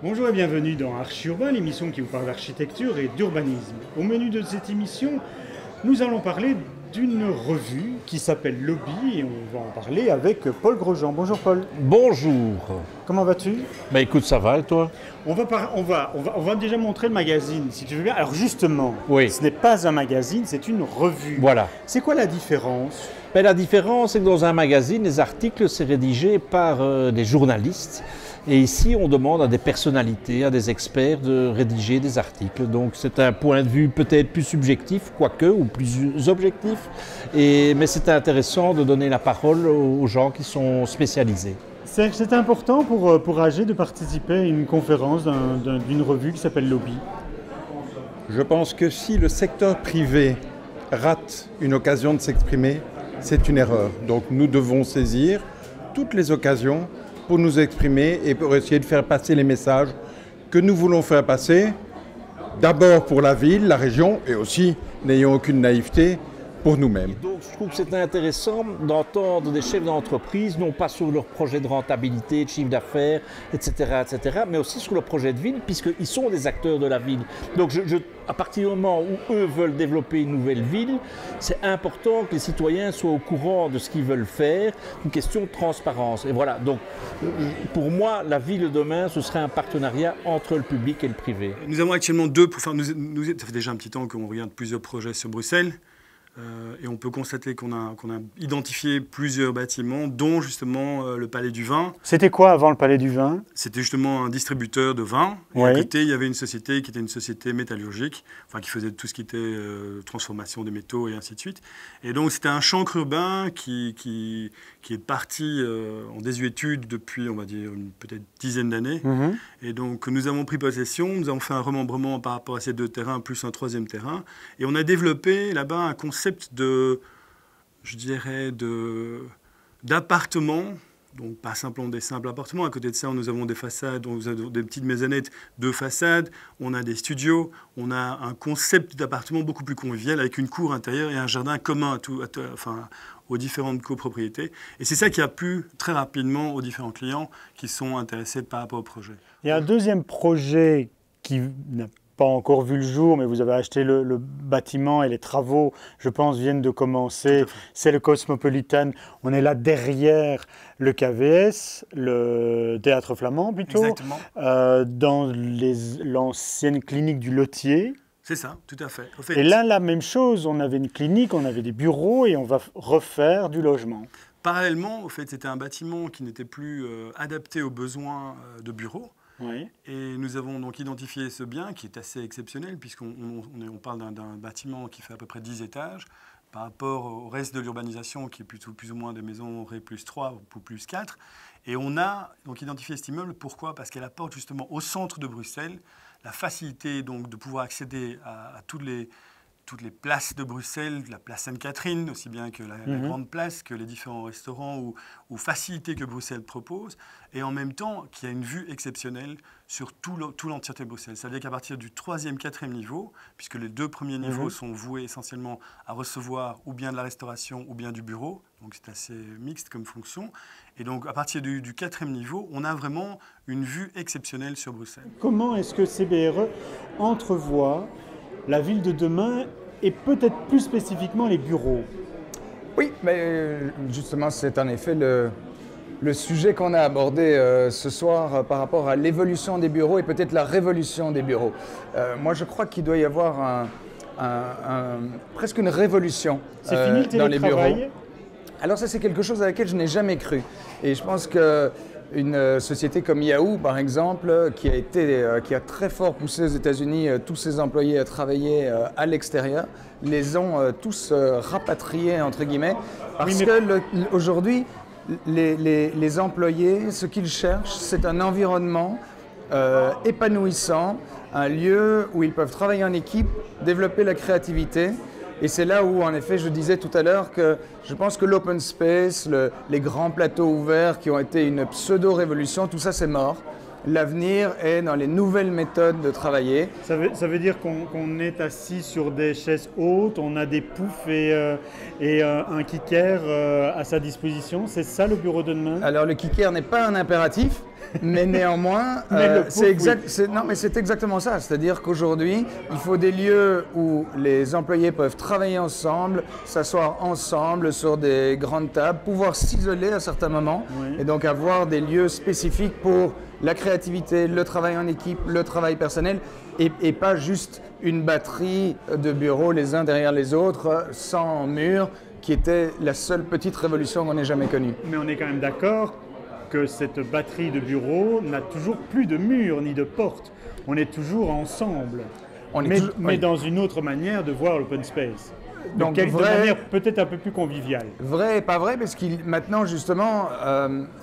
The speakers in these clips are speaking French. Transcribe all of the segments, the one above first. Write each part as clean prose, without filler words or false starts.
Bonjour et bienvenue dans Archi Urbain, l'émission qui vous parle d'architecture et d'urbanisme. Au menu de cette émission, nous allons parler d'une revue qui s'appelle Lobby et on va en parler avec Paul Grosjean. Bonjour Paul. Bonjour. Comment vas-tu? Ben écoute, ça va et toi? On va déjà montrer le magazine, si tu veux bien. Alors justement, oui. Ce n'est pas un magazine, c'est une revue. Voilà. C'est quoi la différence? Ben, la différence, c'est que dans un magazine, les articles, c'est rédigé par des journalistes. Et ici, on demande à des personnalités, à des experts de rédiger des articles. Donc c'est un point de vue peut-être plus subjectif, quoique, ou plus objectif. Mais c'est intéressant de donner la parole aux gens qui sont spécialisés. C'est important pour AG de participer à une conférence d'une revue qui s'appelle Lobby. Je pense que si le secteur privé rate une occasion de s'exprimer, c'est une erreur. Donc nous devons saisir toutes les occasions pour nous exprimer et pour essayer de faire passer les messages que nous voulons faire passer, d'abord pour la ville, la région, et aussi, n'ayons aucune naïveté, pour nous-mêmes. Donc je trouve que c'est intéressant d'entendre des chefs d'entreprise, non pas sur leur projet de rentabilité, de chiffre d'affaires, etc., mais aussi sur leur projet de ville, puisqu'ils sont des acteurs de la ville. Donc à partir du moment où eux veulent développer une nouvelle ville, c'est important que les citoyens soient au courant de ce qu'ils veulent faire, une question de transparence. Et voilà, donc pour moi, la ville de demain, ce serait un partenariat entre le ça privé. Nous avons actuellement deux, ça fait déjà un petit temps qu'on regarde plusieurs projets sur Bruxelles. Et on peut constater qu'on a identifié plusieurs bâtiments, dont justement le Palais du Vin. C'était quoi avant le Palais du Vin? C'était justement un distributeur de vin. Et à côté, il y avait une société qui était une société métallurgique, enfin qui faisait tout ce qui était transformation des métaux et ainsi de suite. Et donc c'était un chancre urbain qui est parti en désuétude depuis, on va dire, peut-être dizaine d'années. Et donc nous avons pris possession, nous avons fait un remembrement par rapport à ces deux terrains, plus un troisième terrain. Et on a développé là-bas un concept d'appartements, donc pas simplement des simples appartements. À côté de ça, nous avons des façades, nous avons des petites maisonnettes, deux façades, on a des studios, on a un concept d'appartement beaucoup plus convivial avec une cour intérieure et un jardin commun aux différentes copropriétés. Et c'est ça qui a plu très rapidement aux différents clients qui sont intéressés par rapport au projet. Il y a un deuxième projet qui n'a pas encore vu le jour, mais vous avez acheté le bâtiment et les travaux, je pense, viennent de commencer. C'est le Cosmopolitan. On est là derrière le KVS, le Théâtre Flamand plutôt. Exactement. Dans l'ancienne clinique du Lotier. C'est ça, tout à fait. Et là, la même chose, on avait une clinique, on avait des bureaux et on va refaire du logement. Parallèlement, au fait, c'était un bâtiment qui n'était plus adapté aux besoins de bureaux. Oui. Et nous avons donc identifié ce bien qui est assez exceptionnel puisqu'on parle d'un bâtiment qui fait à peu près 10 étages par rapport au reste de l'urbanisation qui est plutôt plus ou moins des maisons Ré+3 ou +4. Et on a donc identifié cet immeuble. Pourquoi? Parce qu'elle apporte justement au centre de Bruxelles la facilité donc de pouvoir accéder à toutes les places de Bruxelles, la place Sainte-Catherine, aussi bien que la Grande Place, que les différents restaurants ou facilités que Bruxelles propose, et en même temps qu'il y a une vue exceptionnelle sur tout l'entièreté de Bruxelles. Ça veut dire qu'à partir du 3e, 4e niveau, puisque les deux premiers niveaux sont voués essentiellement à recevoir ou bien de la restauration ou bien du bureau, donc c'est assez mixte comme fonction, et donc à partir du 4e niveau, on a vraiment une vue exceptionnelle sur Bruxelles. Comment est-ce que CBRE entrevoit la ville de demain et peut-être plus spécifiquement les bureaux? Oui, mais justement, c'est en effet le sujet qu'on a abordé ce soir par rapport à l'évolution des bureaux et peut-être la révolution des bureaux. Moi, je crois qu'il doit y avoir presque une révolution dans les bureaux. Alors ça, c'est quelque chose à laquelle je n'ai jamais cru. Et je pense que une société comme Yahoo, par exemple, qui a très fort poussé aux États-Unis tous ses employés à travailler à l'extérieur, les ont tous rapatriés, entre guillemets, parce qu'aujourd'hui, les employés, ce qu'ils cherchent, c'est un environnement épanouissant, un lieu où ils peuvent travailler en équipe, développer la créativité. Et c'est là où, en effet, je disais tout à l'heure que je pense que l'open space, les grands plateaux ouverts qui ont été une pseudo-révolution, tout ça c'est mort. l'avenir est dans les nouvelles méthodes de travailler. Ça veut dire qu'on est assis sur des chaises hautes, on a des poufs et un kicker à sa disposition. C'est ça le bureau de demain? Alors le kicker n'est pas un impératif, mais néanmoins, c'est exactement ça. C'est-à-dire qu'aujourd'hui, il faut des lieux où les employés peuvent travailler ensemble, s'asseoir ensemble sur des grandes tables, pouvoir s'isoler à certains moments, Oui. et donc avoir des lieux spécifiques pour la créativité, le travail en équipe, le travail personnel, et pas juste une batterie de bureaux les uns derrière les autres, sans mur, qui était la seule petite révolution qu'on ait jamais connue. Mais on est quand même d'accord que cette batterie de bureaux n'a toujours plus de murs ni de portes. On est toujours ensemble, mais dans une autre manière de voir l'open space. Donc, de manière peut-être un peu plus conviviale. Vrai et pas vrai, parce que maintenant, justement,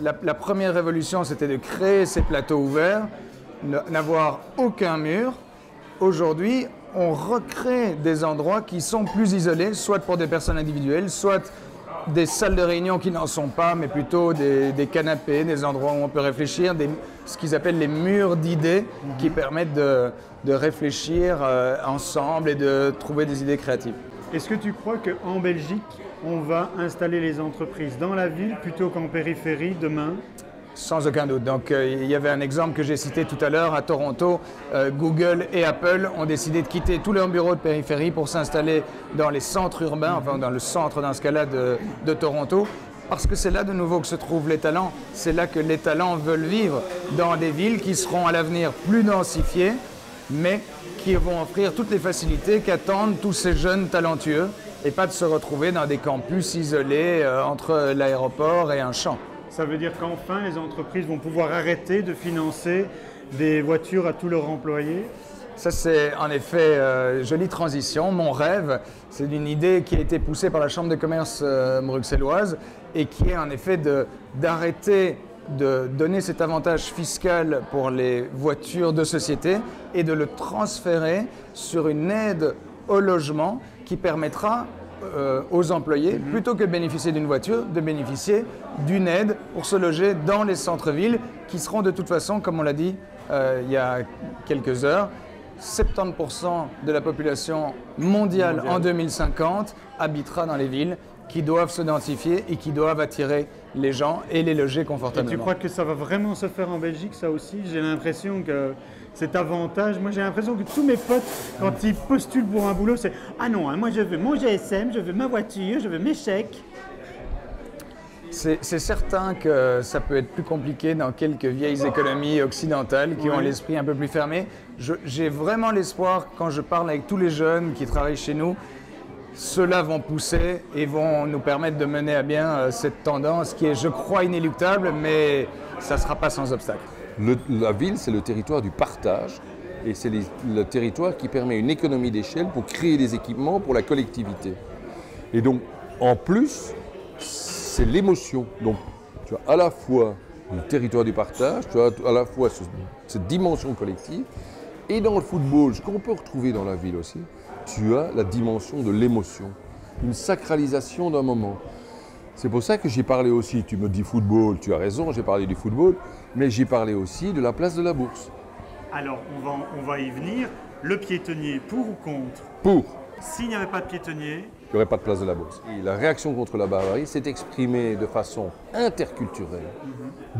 la première révolution, c'était de créer ces plateaux ouverts, n'avoir aucun mur. Aujourd'hui, on recrée des endroits qui sont plus isolés, soit pour des personnes individuelles, soit des salles de réunion qui n'en sont pas, mais plutôt des canapés, des endroits où on peut réfléchir, ce qu'ils appellent les murs d'idées, qui permettent de réfléchir ensemble et de trouver des idées créatives. Est-ce que tu crois qu'en Belgique, on va installer les entreprises dans la ville plutôt qu'en périphérie demain? Sans aucun doute. Donc, il y avait un exemple que j'ai cité tout à l'heure. À Toronto, Google et Apple ont décidé de quitter tous leurs bureaux de périphérie pour s'installer dans les centres urbains, enfin dans le centre dans ce cas-là de Toronto, parce que c'est là de nouveau que se trouvent les talents. C'est là que les talents veulent vivre, dans des villes qui seront à l'avenir plus densifiées, mais qui vont offrir toutes les facilités qu'attendent tous ces jeunes talentueux, et pas de se retrouver dans des campus isolés entre l'aéroport et un champ. Ça veut dire qu'enfin, les entreprises vont pouvoir arrêter de financer des voitures à tous leurs employés? Ça, c'est en effet jolie transition. Mon rêve, c'est une idée qui a été poussée par la Chambre de commerce bruxelloise et qui est en effet d'arrêter de donner cet avantage fiscal pour les voitures de société et de le transférer sur une aide au logement qui permettra aux employés, plutôt que de bénéficier d'une voiture, de bénéficier d'une aide pour se loger dans les centres-villes qui seront de toute façon, comme on l'a dit il y a quelques heures, 70% de la population mondiale en 2050 habitera dans les villes qui doivent se densifier et qui doivent attirer les gens et les loger confortablement. Et tu crois que ça va vraiment se faire en Belgique, ça aussi? J'ai l'impression que cet avantage, moi j'ai l'impression que tous mes potes, quand ils postulent pour un boulot, c'est « Ah non, hein, moi je veux mon GSM, je veux ma voiture, je veux mes chèques ». C'est certain que ça peut être plus compliqué dans quelques vieilles économies occidentales qui ont l'esprit un peu plus fermé. J'ai vraiment l'espoir, quand je parle avec tous les jeunes qui travaillent chez nous, ceux-là vont pousser et vont nous permettre de mener à bien cette tendance qui est, je crois, inéluctable, mais ça ne sera pas sans obstacle. La ville, c'est le territoire du partage et c'est le territoire qui permet une économie d'échelle pour créer des équipements pour la collectivité. Et donc, en plus, c'est l'émotion. Donc, tu as à la fois le territoire du partage, tu as à la fois cette dimension collective, et dans le football, ce qu'on peut retrouver dans la ville aussi, tu as la dimension de l'émotion, une sacralisation d'un moment. C'est pour ça que j'ai parlé aussi, tu me dis football, tu as raison, j'ai parlé du football, mais j'ai parlé aussi de la place de la Bourse. Alors, on va y venir. Le piétonnier, pour ou contre? Pour. S'il n'y avait pas de piétonnier, il n'y aurait pas de place de la Bourse. Et la réaction contre la barbarie s'est exprimée de façon interculturelle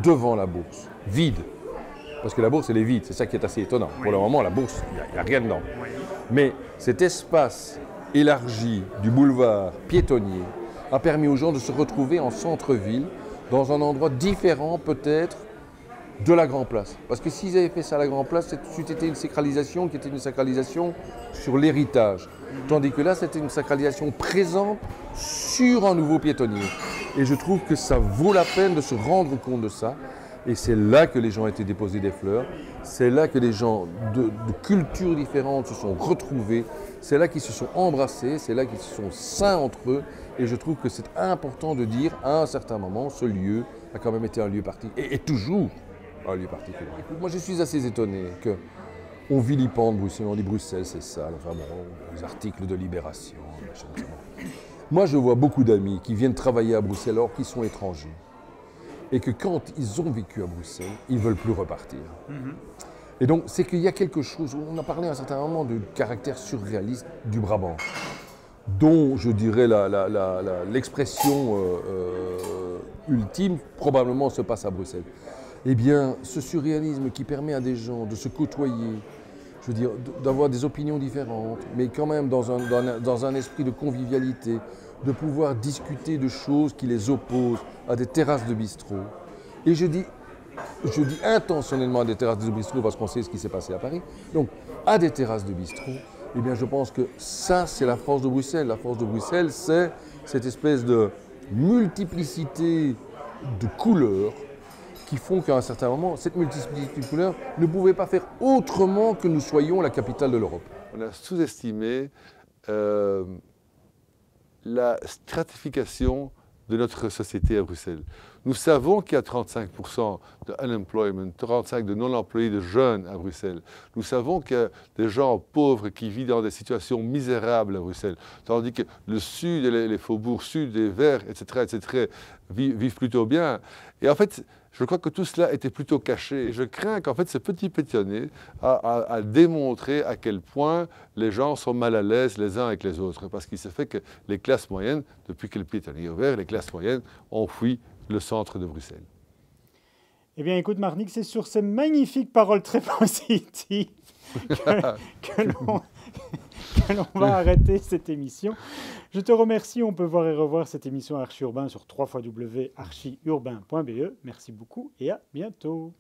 devant la Bourse, vide. Parce que la Bourse, elle est vide, c'est ça qui est assez étonnant. Pour le moment, la Bourse, il n'y a rien dedans. Mais cet espace élargi du boulevard piétonnier a permis aux gens de se retrouver en centre-ville, dans un endroit différent peut-être de la Grand Place. Parce que s'ils avaient fait ça à la Grand Place, c'était une sacralisation qui était une sacralisation sur l'héritage. Tandis que là, c'était une sacralisation présente sur un nouveau piétonnier. Et je trouve que ça vaut la peine de se rendre compte de ça. Et c'est là que les gens ont été déposés des fleurs. C'est là que les gens de cultures différentes se sont retrouvés. C'est là qu'ils se sont embrassés. C'est là qu'ils se sont sains entre eux. Et je trouve que c'est important de dire, à un certain moment, ce lieu a quand même été un lieu particulier. Et toujours un lieu particulier. Écoute, moi, je suis assez étonné qu'on vilipende Bruxelles. On dit Bruxelles, c'est sale. Enfin bon, les articles de Libération. Moi, je vois beaucoup d'amis qui viennent travailler à Bruxelles alors qu'ils sont étrangers. et que quand ils ont vécu à Bruxelles, ils ne veulent plus repartir. Et donc, c'est qu'il y a quelque chose, on a parlé à un certain moment du caractère surréaliste du Brabant, dont, je dirais, l'expression ultime probablement se passe à Bruxelles. Eh bien, ce surréalisme qui permet à des gens de se côtoyer, je veux dire, d'avoir des opinions différentes, mais quand même dans un esprit de convivialité, de pouvoir discuter de choses qui les opposent à des terrasses de bistrot. Et je dis intentionnellement à des terrasses de bistrot parce qu'on sait ce qui s'est passé à Paris. Donc, à des terrasses de bistrot, eh bien, je pense que ça, c'est la force de Bruxelles. La force de Bruxelles, c'est cette espèce de multiplicité de couleurs qui font qu'à un certain moment, cette multiplicité de couleurs ne pouvait pas faire autrement que nous soyons la capitale de l'Europe. On a sous-estimé la stratification de notre société à Bruxelles. Nous savons qu'il y a 35% de unemployment, 35% de non-employés de jeunes à Bruxelles. Nous savons qu'il y a des gens pauvres qui vivent dans des situations misérables à Bruxelles, tandis que le sud, les faubourgs sud, les Verts, etc., vivent plutôt bien. Et en fait, je crois que tout cela était plutôt caché. Et je crains qu'en fait, ce petit pétionné a démontré à quel point les gens sont mal à l'aise les uns avec les autres. Parce qu'il se fait que les classes moyennes, depuis que le pétionné est ouvert, les classes moyennes ont fui le centre de Bruxelles. Eh bien, écoute, Marnik, c'est sur ces magnifiques paroles très positives que l'on va arrêter cette émission. Je te remercie. On peut voir et revoir cette émission Archi Urbain sur www.archiurbain.be. Merci beaucoup et à bientôt.